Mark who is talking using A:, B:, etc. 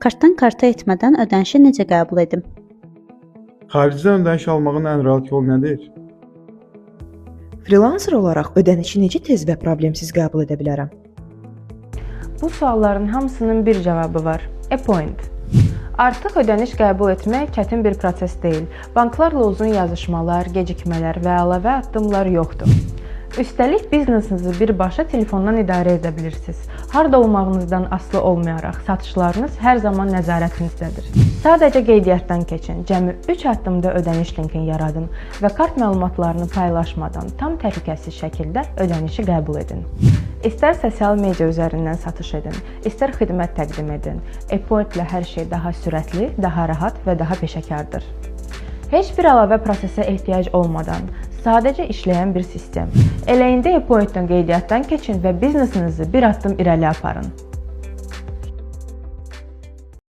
A: Kartdan karta etmədən ödənişi necə qəbul edim?
B: Xaricdən ödəniş almağın ən rahat yolu nədir?
C: Freelancer olaraq ödənişi necə tez və problemsiz qəbul edə bilərəm?
D: Bu sualların hamısının bir cavabı var. ePoint. Artıq ödəniş qəbul etmək çətin bir proses deyil. Banklarla uzun yazışmalar, gecikmələr və əlavə addımlar yoxdur. Üstəlik biznesinizi birbaşa telefondan idarə edə bilirsiniz. Harda olmağınızdan asılı olmayaraq satışlarınız hər zaman nəzarətinizdədir. Sadəcə qeydiyyatdan keçin, cəmi 3 addımda ödəniş linkini yaradın və kart məlumatlarını paylaşmadan tam təhlükəsiz şəkildə ödənişi qəbul edin. İstər sosial media üzərindən satış edin, istər xidmət təqdim edin. ePoint ilə hər şey daha sürətli, daha rahat və daha peşəkardır. Heç bir əlavə prosesə ehtiyac olmadan, sadəcə işləyən bir sistem. Elə indi ePoint-dan qeydiyyatdan keçin və biznesinizi bir addım irəli aparın.